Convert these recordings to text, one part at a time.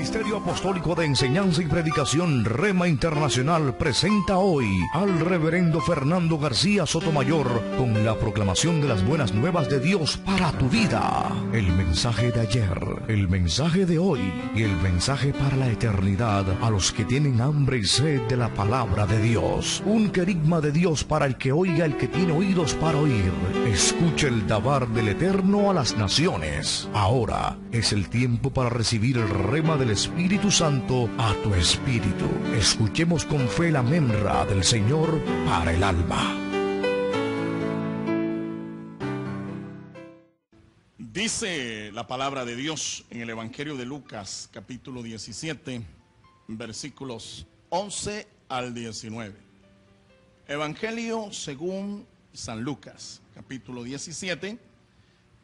Ministerio Apostólico de Enseñanza y Predicación Rema Internacional presenta hoy al reverendo Fernando García Sotomayor con la proclamación de las buenas nuevas de Dios para tu vida. El mensaje de ayer, el mensaje de hoy y el mensaje para la eternidad a los que tienen hambre y sed de la palabra de Dios. Un querigma de Dios para el que oiga, el que tiene oídos para oír. Escuche el dabar del Eterno a las naciones. Ahora es el tiempo para recibir el rema del Espíritu Santo a tu espíritu. Escuchemos con fe la memra del Señor para el alma. Dice la palabra de Dios en el Evangelio de Lucas, capítulo 17, versículos 11 al 19. Evangelio según San Lucas, capítulo 17,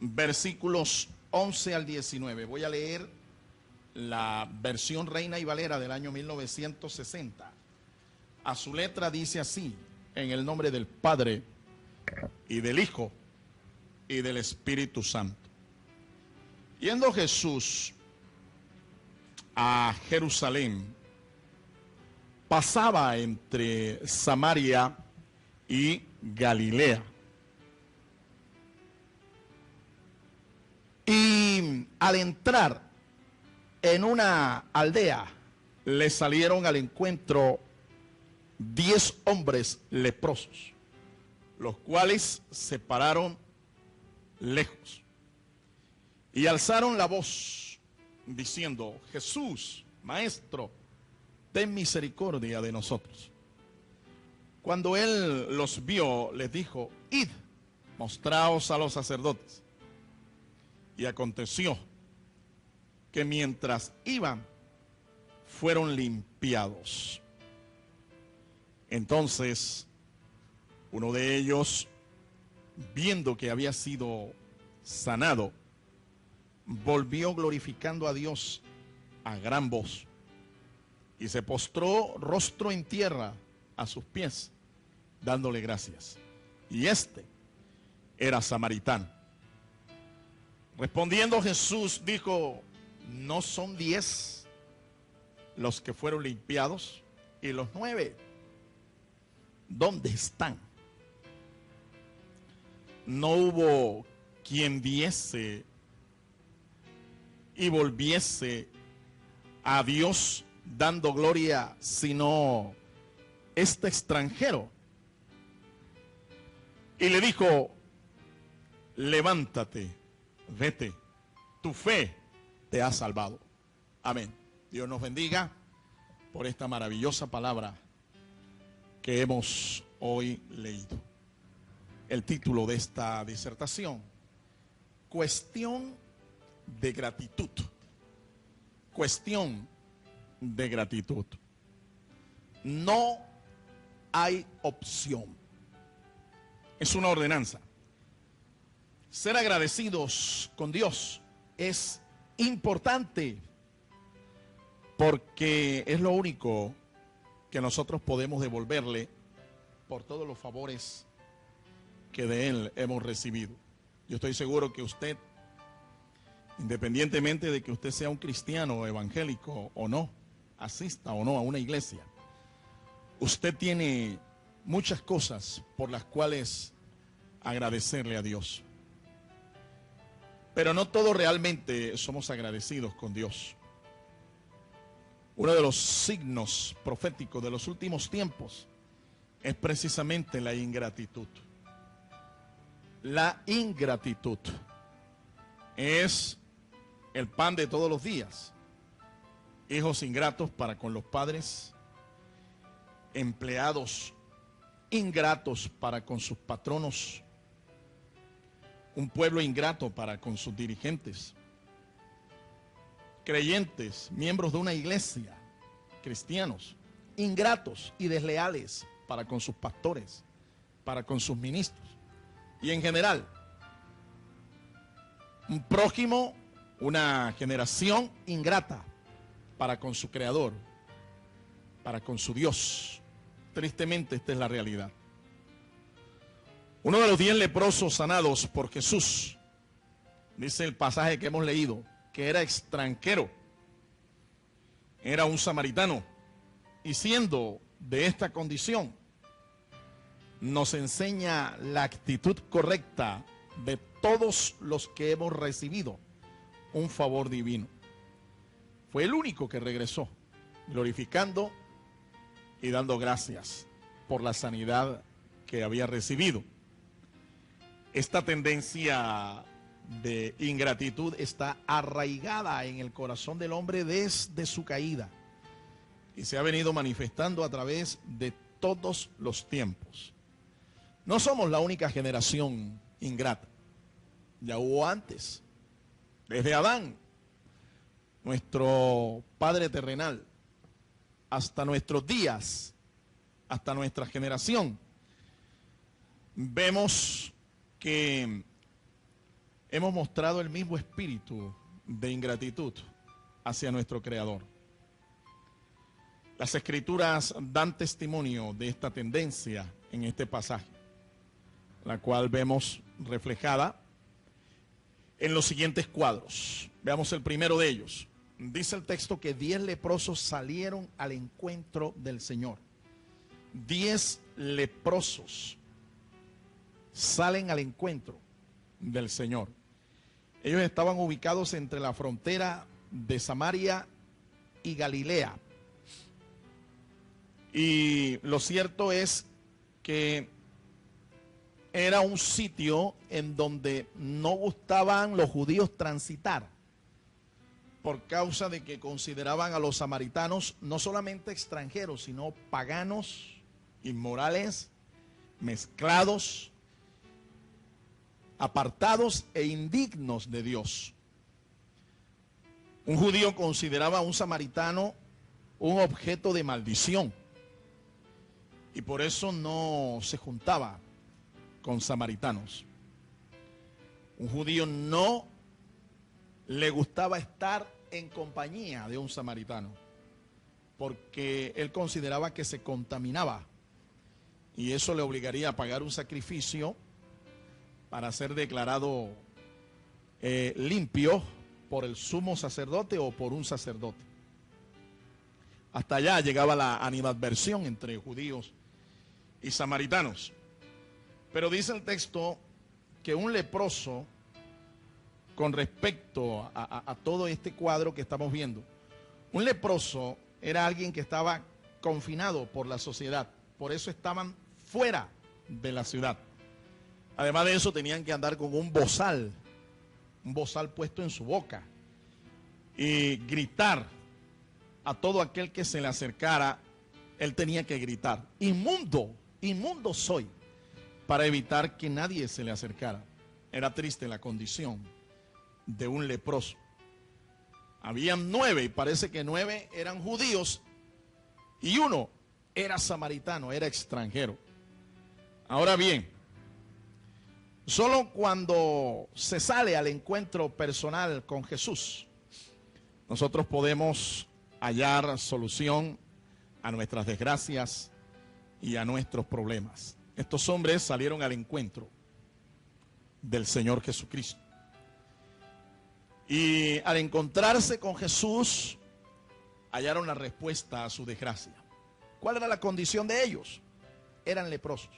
versículos 11 al 19. Voy a leer la versión Reina y Valera del año 1960. A su letra dice así: en el nombre del Padre y del Hijo y del Espíritu Santo. Yendo Jesús a Jerusalén, pasaba entre Samaria y Galilea. Y al entrar en una aldea, le salieron al encuentro 10 hombres leprosos, los cuales se pararon lejos y alzaron la voz, diciendo: Jesús, Maestro, ten misericordia de nosotros. Cuando él los vio, les dijo: Id, mostraos a los sacerdotes. Y aconteció que mientras iban, fueron limpiados. Entonces, uno de ellos, viendo que había sido sanado, volvió glorificando a Dios a gran voz y se postró rostro en tierra a sus pies, dándole gracias. Y este era samaritano. Respondiendo Jesús dijo: ¿no son 10 los que fueron limpiados? ¿Y los 9 dónde están? No hubo quien diese y volviese a Dios dando gloria, sino este extranjero. Y le dijo: levántate, vete, tu fe te ha salvado. Amén. Dios nos bendiga por esta maravillosa palabra que hemos hoy leído. El título de esta disertación: cuestión de gratitud. Cuestión de gratitud. No hay opción. Es una ordenanza. Ser agradecidos con Dios es importante porque es lo único que nosotros podemos devolverle por todos los favores que de Él hemos recibido. Yo estoy seguro que usted, independientemente de que usted sea un cristiano evangélico o no, asista o no a una iglesia, usted tiene muchas cosas por las cuales agradecerle a Dios. Pero no todos realmente somos agradecidos con Dios. Uno de los signos proféticos de los últimos tiempos es precisamente la ingratitud. La ingratitud es el pan de todos los días. Hijos ingratos para con los padres, empleados ingratos para con sus patronos, un pueblo ingrato para con sus dirigentes, creyentes, miembros de una iglesia, cristianos, ingratos y desleales para con sus pastores, para con sus ministros, y en general, un prójimo, una generación ingrata para con su creador, para con su Dios. Tristemente, esta es la realidad. Uno de los 10 leprosos sanados por Jesús, dice el pasaje que hemos leído, que era extranjero era un samaritano, y siendo de esta condición, nos enseña la actitud correcta de todos los que hemos recibido un favor divino. Fue el único que regresó, glorificando y dando gracias por la sanidad que había recibido. Esta tendencia de ingratitud está arraigada en el corazón del hombre desde su caída y se ha venido manifestando a través de todos los tiempos. No somos la única generación ingrata. Ya hubo antes, desde Adán, nuestro padre terrenal, hasta nuestros días, hasta nuestra generación. Vemos que hemos mostrado el mismo espíritu de ingratitud hacia nuestro Creador. Las Escrituras dan testimonio de esta tendencia en este pasaje, la cual vemos reflejada en los siguientes cuadros. Veamos el primero de ellos. Dice el texto que 10 leprosos salieron al encuentro del Señor. 10 leprosos salen al encuentro del Señor. Ellos estaban ubicados entre la frontera de Samaria y Galilea. Y lo cierto es que era un sitio en donde no gustaban los judíos transitar, por causa de que consideraban a los samaritanos no solamente extranjeros, sino paganos, inmorales, mezclados, apartados e indignos de Dios. Un judío consideraba a un samaritano un objeto de maldición y por eso no se juntaba con samaritanos. Un judío no le gustaba estar en compañía de un samaritano porque él consideraba que se contaminaba y eso le obligaría a pagar un sacrificio para ser declarado limpio por el sumo sacerdote o por un sacerdote. Hasta allá llegaba la animadversión entre judíos y samaritanos. Pero dice el texto que un leproso, con respecto a todo este cuadro que estamos viendo, un leproso era alguien que estaba confinado por la sociedad, por eso estaban fuera de la ciudad. Además de eso tenían que andar con un bozal puesto en su boca y gritar a todo aquel que se le acercara. Él tenía que gritar: inmundo, inmundo soy, para evitar que nadie se le acercara. Era triste la condición de un leproso. Habían 9 y parece que 9 eran judíos y 1 era samaritano, era extranjero. Ahora bien, solo cuando se sale al encuentro personal con Jesús, nosotros podemos hallar solución a nuestras desgracias y a nuestros problemas. Estos hombres salieron al encuentro del Señor Jesucristo. Y al encontrarse con Jesús, hallaron la respuesta a su desgracia. ¿Cuál era la condición de ellos? Eran leprosos.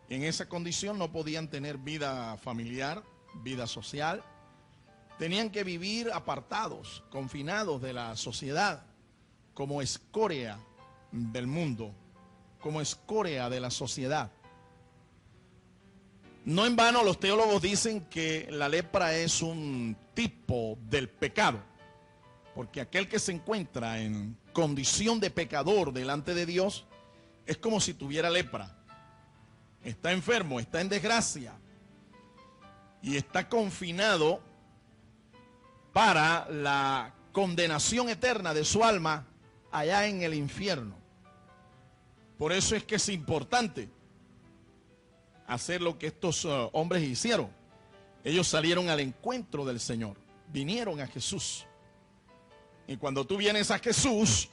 En esa condición no podían tener vida familiar, vida social. Tenían que vivir apartados, confinados de la sociedad, como escoria del mundo, como escoria de la sociedad. No en vano los teólogos dicen que la lepra es un tipo del pecado, porque aquel que se encuentra en condición de pecador delante de Dios es como si tuviera lepra. Está enfermo, está en desgracia y está confinado para la condenación eterna de su alma allá en el infierno. Por eso es que es importante hacer lo que estos hombres hicieron. Ellos salieron al encuentro del Señor, vinieron a Jesús. Y cuando tú vienes a Jesús,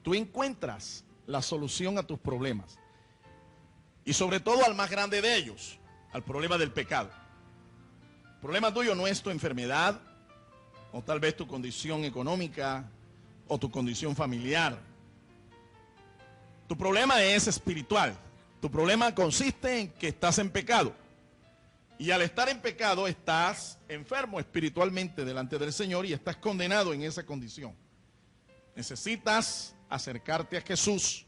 tú encuentras la solución a tus problemas. Y sobre todo al más grande de ellos, al problema del pecado. El problema tuyo no es tu enfermedad, o tal vez tu condición económica, o tu condición familiar. Tu problema es espiritual. Tu problema consiste en que estás en pecado. Y al estar en pecado estás enfermo espiritualmente delante del Señor y estás condenado en esa condición. Necesitas acercarte a Jesús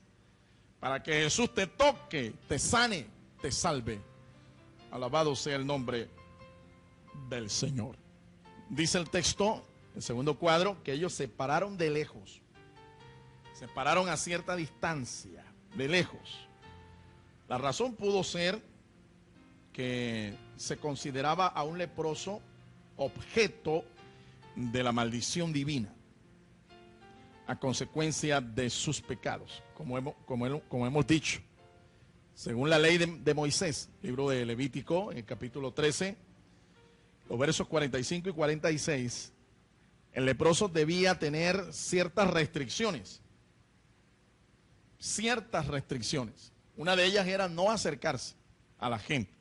para que Jesús te toque, te sane, te salve. Alabado sea el nombre del Señor. Dice el texto, el segundo cuadro, que ellos se pararon de lejos. Se pararon a cierta distancia, de lejos. La razón pudo ser que se consideraba a un leproso objeto de la maldición divina a consecuencia de sus pecados, como hemos dicho. Según la ley de Moisés, libro de Levítico, en el capítulo 13, los versos 45 y 46, el leproso debía tener ciertas restricciones. Ciertas restricciones. Una de ellas era no acercarse a la gente.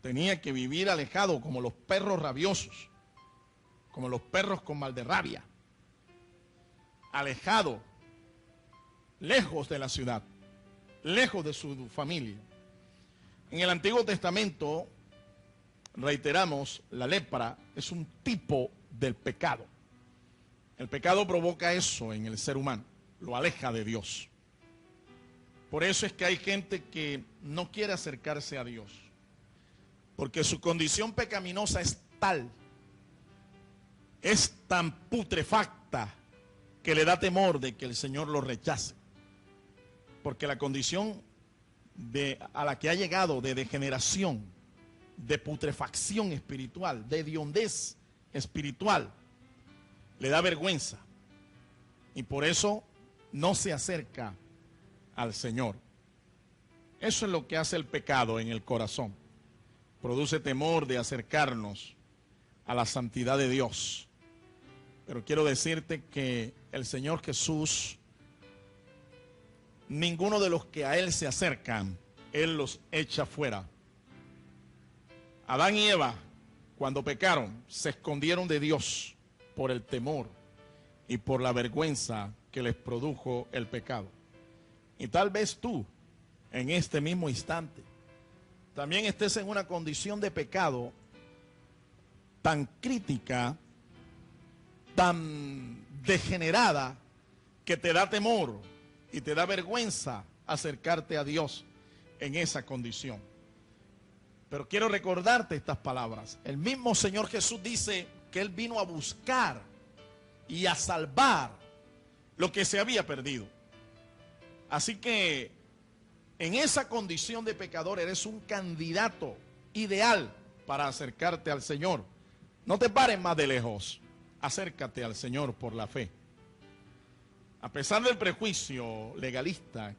Tenía que vivir alejado como los perros rabiosos, como los perros con mal de rabia. Alejado, lejos de la ciudad, lejos de su familia. En el Antiguo Testamento, reiteramos, la lepra es un tipo del pecado. El pecado provoca eso en el ser humano, lo aleja de Dios. Por eso es que hay gente que no quiere acercarse a Dios, porque su condición pecaminosa es tal, es tan putrefacta, que le da temor de que el Señor lo rechace. Porque la condición a la que ha llegado de degeneración, de putrefacción espiritual, de hediondez espiritual, le da vergüenza. Y por eso no se acerca al Señor. Eso es lo que hace el pecado en el corazón. Produce temor de acercarnos a la santidad de Dios. Pero quiero decirte que el Señor Jesús, ninguno de los que a Él se acercan, Él los echa fuera. Adán y Eva, cuando pecaron, se escondieron de Dios por el temor y por la vergüenza que les produjo el pecado. Y tal vez tú, en este mismo instante, también estés en una condición de pecado tan crítica, tan degenerada, que te da temor y te da vergüenza acercarte a Dios en esa condición. Pero quiero recordarte estas palabras. El mismo Señor Jesús dice que Él vino a buscar y a salvar lo que se había perdido. Así que en esa condición de pecador eres un candidato ideal para acercarte al Señor. No te pares más de lejos. Acércate al Señor por la fe. A pesar del prejuicio legalista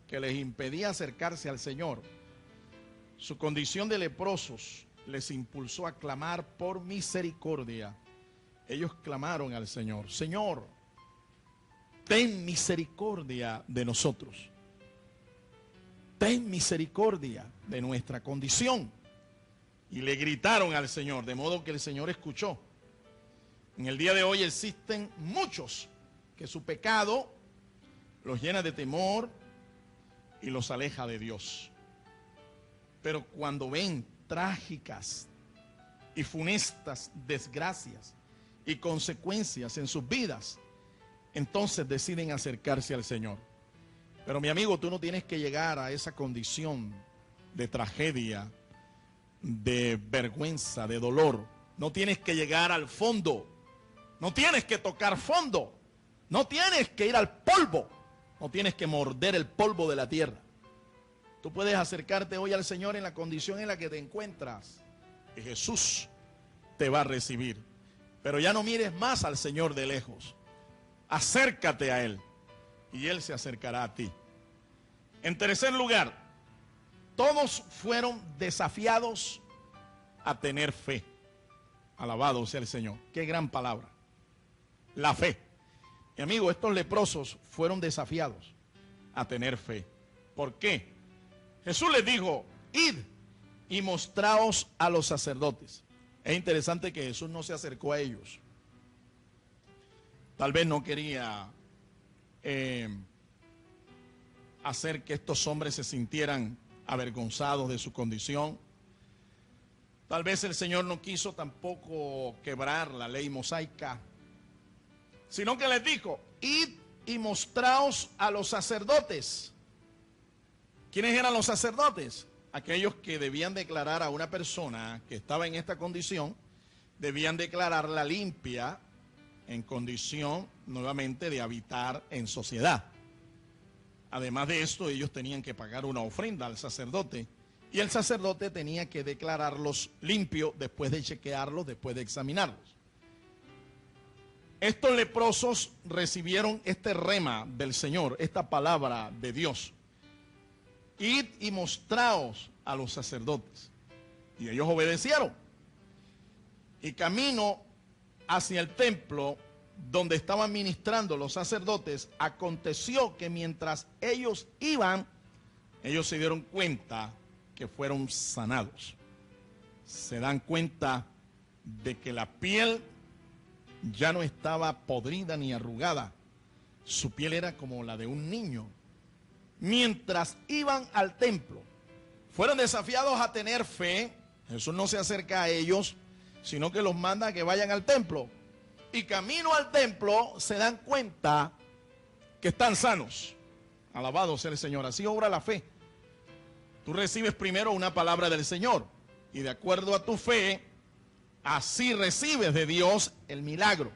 que les impedía acercarse al Señor, su condición de leprosos les impulsó a clamar por misericordia. Ellos clamaron al Señor: Señor, ten misericordia de nosotros. Ten misericordia de nuestra condición. Y le gritaron al Señor, de modo que el Señor escuchó. En el día de hoy existen muchos que su pecado los llena de temor y los aleja de Dios. Pero cuando ven trágicas y funestas desgracias y consecuencias en sus vidas, entonces deciden acercarse al Señor. Pero mi amigo, tú no tienes que llegar a esa condición de tragedia, de vergüenza, de dolor. No tienes que llegar al fondo. No tienes que tocar fondo. No tienes que ir al polvo. No tienes que morder el polvo de la tierra. Tú puedes acercarte hoy al Señor en la condición en la que te encuentras. Y Jesús te va a recibir. Pero ya no mires más al Señor de lejos. Acércate a Él y Él se acercará a ti. En tercer lugar, todos fueron desafiados a tener fe. Alabado sea el Señor. Qué gran palabra. La fe. Mi amigo, estos leprosos fueron desafiados a tener fe. ¿Por qué? Jesús les dijo: id y mostraos a los sacerdotes. Es interesante que Jesús no se acercó a ellos. Tal vez no quería hacer que estos hombres se sintieran avergonzados de su condición. Tal vez el Señor no quiso tampoco quebrar la ley mosaica, sino que les dijo: id y mostraos a los sacerdotes. ¿Quiénes eran los sacerdotes? Aquellos que debían declarar a una persona que estaba en esta condición, debían declararla limpia, en condición nuevamente de habitar en sociedad. Además de esto, ellos tenían que pagar una ofrenda al sacerdote, y el sacerdote tenía que declararlos limpios después de chequearlos, después de examinarlos. Estos leprosos recibieron este rema del Señor, esta palabra de Dios: id y mostraos a los sacerdotes. Y ellos obedecieron. Y camino hacia el templo donde estaban ministrando los sacerdotes, aconteció que mientras ellos iban, ellos se dieron cuenta que fueron sanados. Se dan cuenta de que la piel ya no estaba podrida ni arrugada. Su piel era como la de un niño. Mientras iban al templo, fueron desafiados a tener fe. Jesús no se acerca a ellos, sino que los manda a que vayan al templo. Y camino al templo se dan cuenta que están sanos. Alabado sea el Señor. Así obra la fe. Tú recibes primero una palabra del Señor, y de acuerdo a tu fe, así recibes de Dios el milagro.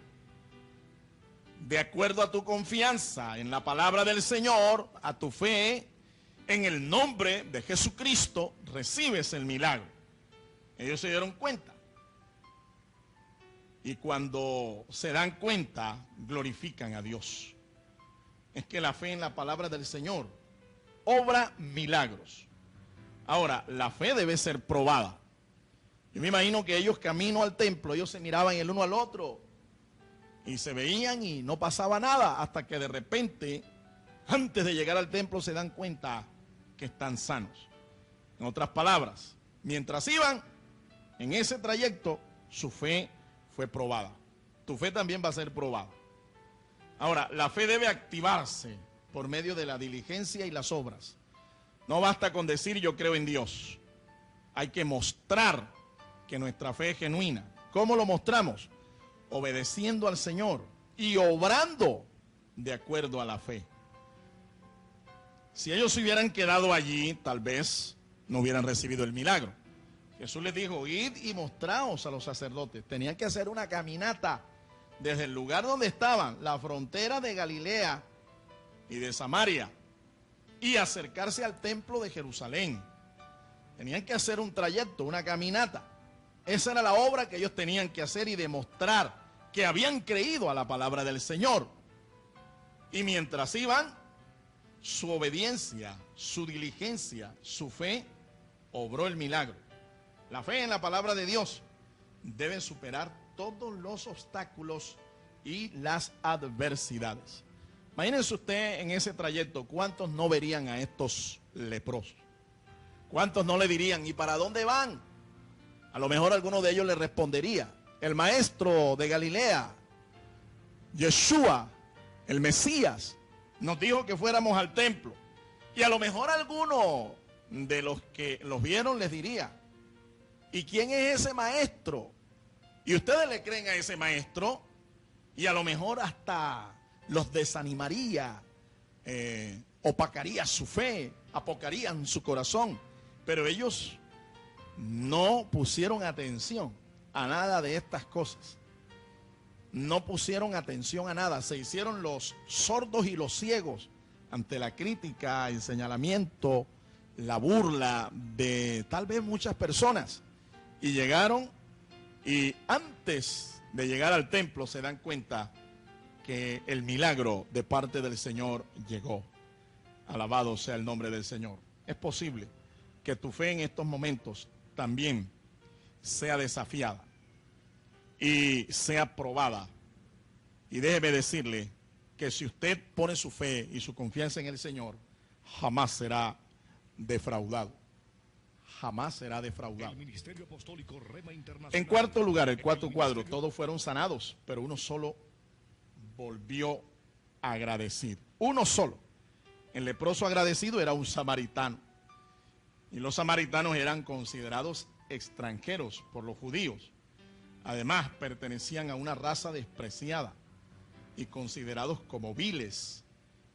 De acuerdo a tu confianza en la palabra del Señor, a tu fe en el nombre de Jesucristo, recibes el milagro. Ellos se dieron cuenta. Y cuando se dan cuenta, glorifican a Dios. Es que la fe en la palabra del Señor obra milagros. Ahora, la fe debe ser probada. Yo me imagino que ellos camino al templo, ellos se miraban el uno al otro y se veían y no pasaba nada, hasta que de repente, antes de llegar al templo, se dan cuenta que están sanos. En otras palabras, mientras iban en ese trayecto, su fe fue probada. Tu fe también va a ser probada. Ahora, la fe debe activarse por medio de la diligencia y las obras. No basta con decir yo creo en Dios. Hay que mostrar que nuestra fe es genuina. ¿Cómo lo mostramos? Obedeciendo al Señor y obrando de acuerdo a la fe. Si ellos se hubieran quedado allí, tal vez no hubieran recibido el milagro. Jesús les dijo: id y mostraos a los sacerdotes. Tenían que hacer una caminata desde el lugar donde estaban, la frontera de Galilea y de Samaria, y acercarse al templo de Jerusalén. Tenían que hacer un trayecto, una caminata. Esa era la obra que ellos tenían que hacer y demostrar que habían creído a la palabra del Señor. Y mientras iban, su obediencia, su diligencia, su fe, obró el milagro. La fe en la palabra de Dios debe superar todos los obstáculos y las adversidades. Imagínense usted en ese trayecto, ¿cuántos no verían a estos leprosos? ¿Cuántos no le dirían, ¿y para dónde van? A lo mejor alguno de ellos le respondería: el maestro de Galilea, Yeshua, el Mesías, nos dijo que fuéramos al templo. Y a lo mejor alguno de los que los vieron les diría: ¿y quién es ese maestro? Y ustedes le creen a ese maestro, y a lo mejor hasta los desanimaría, opacaría su fe, apocarían su corazón. Pero ellos no pusieron atención a nada de estas cosas. No pusieron atención a nada. Se hicieron los sordos y los ciegos ante la crítica, el señalamiento, la burla de tal vez muchas personas. Y llegaron, y antes de llegar al templo se dan cuenta que el milagro de parte del Señor llegó. Alabado sea el nombre del Señor. Es posible que tu fe en estos momentos también sea desafiada y sea probada. Y déjeme decirle que si usted pone su fe y su confianza en el Señor, jamás será defraudado. Jamás será defraudado. En cuarto lugar, el cuarto cuadro, todos fueron sanados, pero uno solo volvió agradecido. Uno solo. El leproso agradecido era un samaritano. Y los samaritanos eran considerados extranjeros por los judíos. Además, pertenecían a una raza despreciada y considerados como viles.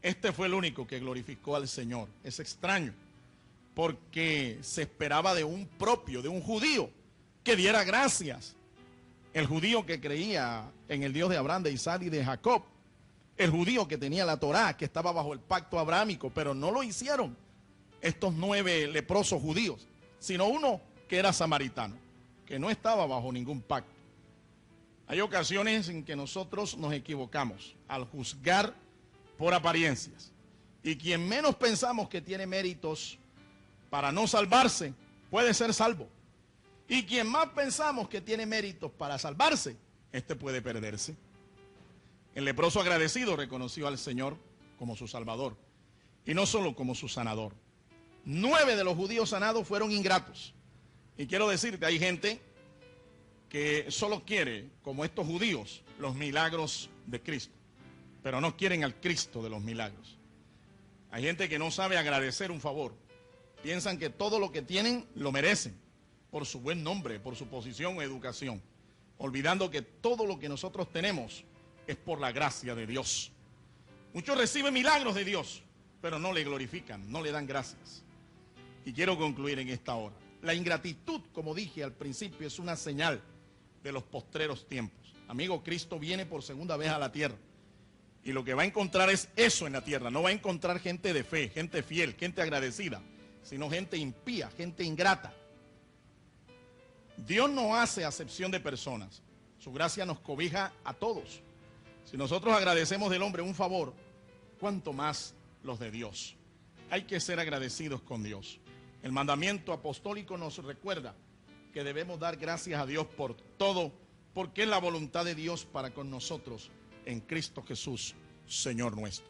Este fue el único que glorificó al Señor. Es extraño, porque se esperaba de un propio, de un judío, que diera gracias. El judío que creía en el Dios de Abraham, de Isaac y de Jacob. El judío que tenía la Torá, que estaba bajo el pacto abrahámico, pero no lo hicieron estos 9 leprosos judíos, sino uno que era samaritano, que no estaba bajo ningún pacto. Hay ocasiones en que nosotros nos equivocamos al juzgar por apariencias. Y quien menos pensamos que tiene méritos para no salvarse, puede ser salvo. Y quien más pensamos que tiene méritos para salvarse, este puede perderse. El leproso agradecido reconoció al Señor como su Salvador, y no solo como su sanador. 9 de los judíos sanados fueron ingratos. Y quiero decirte, hay gente que solo quiere, como estos judíos, los milagros de Cristo, pero no quieren al Cristo de los milagros. Hay gente que no sabe agradecer un favor. Piensan que todo lo que tienen lo merecen por su buen nombre, por su posición o educación, olvidando que todo lo que nosotros tenemos es por la gracia de Dios. Muchos reciben milagros de Dios, pero no le glorifican, no le dan gracias. Y quiero concluir en esta hora. La ingratitud, como dije al principio, es una señal de los postreros tiempos. Amigo, Cristo viene por segunda vez a la tierra. Y lo que va a encontrar es eso en la tierra. No va a encontrar gente de fe, gente fiel, gente agradecida, sino gente impía, gente ingrata. Dios no hace acepción de personas. Su gracia nos cobija a todos. Si nosotros agradecemos del hombre un favor, ¿cuánto más los de Dios? Hay que ser agradecidos con Dios. El mandamiento apostólico nos recuerda que debemos dar gracias a Dios por todo, porque es la voluntad de Dios para con nosotros en Cristo Jesús, Señor nuestro.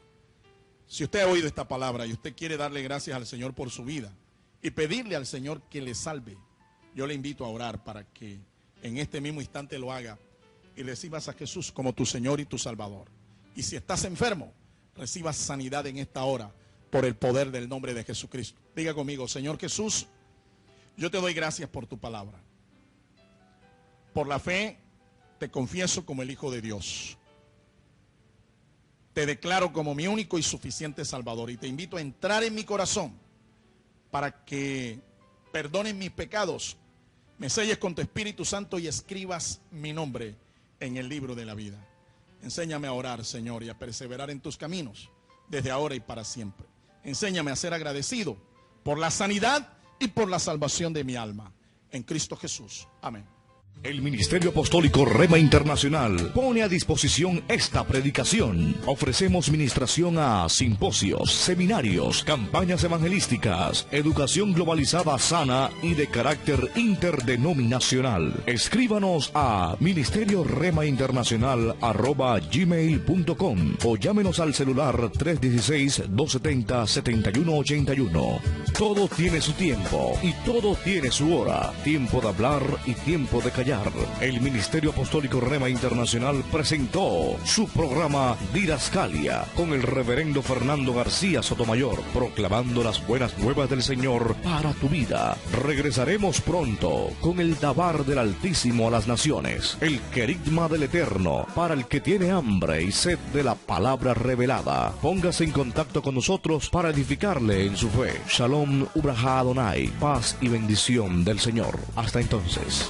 Si usted ha oído esta palabra y usted quiere darle gracias al Señor por su vida y pedirle al Señor que le salve, yo le invito a orar para que en este mismo instante lo haga y recibas a Jesús como tu Señor y tu Salvador. Y si estás enfermo, recibas sanidad en esta hora por el poder del nombre de Jesucristo. Diga conmigo: Señor Jesús, yo te doy gracias por tu palabra. Por la fe te confieso como el Hijo de Dios. Te declaro como mi único y suficiente Salvador y te invito a entrar en mi corazón para que perdones mis pecados, me selles con tu Espíritu Santo y escribas mi nombre en el libro de la vida. Enséñame a orar, Señor, y a perseverar en tus caminos desde ahora y para siempre. Enséñame a ser agradecido por la sanidad y por la salvación de mi alma. En Cristo Jesús. Amén. El Ministerio Apostólico Rema Internacional pone a disposición esta predicación. Ofrecemos ministración a simposios, seminarios, campañas evangelísticas, educación globalizada sana y de carácter interdenominacional. Escríbanos a ministerioremainternacional@gmail.com o llámenos al celular 316-270-7181. Todo tiene su tiempo y todo tiene su hora. Tiempo de hablar y tiempo de callar. El Ministerio Apostólico Rema Internacional presentó su programa Didascalia con el reverendo Fernando García Sotomayor, proclamando las buenas nuevas del Señor para tu vida. Regresaremos pronto con el Dabar del Altísimo a las naciones, el querigma del Eterno para el que tiene hambre y sed de la palabra revelada. Póngase en contacto con nosotros para edificarle en su fe. Shalom Ubraja Adonai, paz y bendición del Señor. Hasta entonces.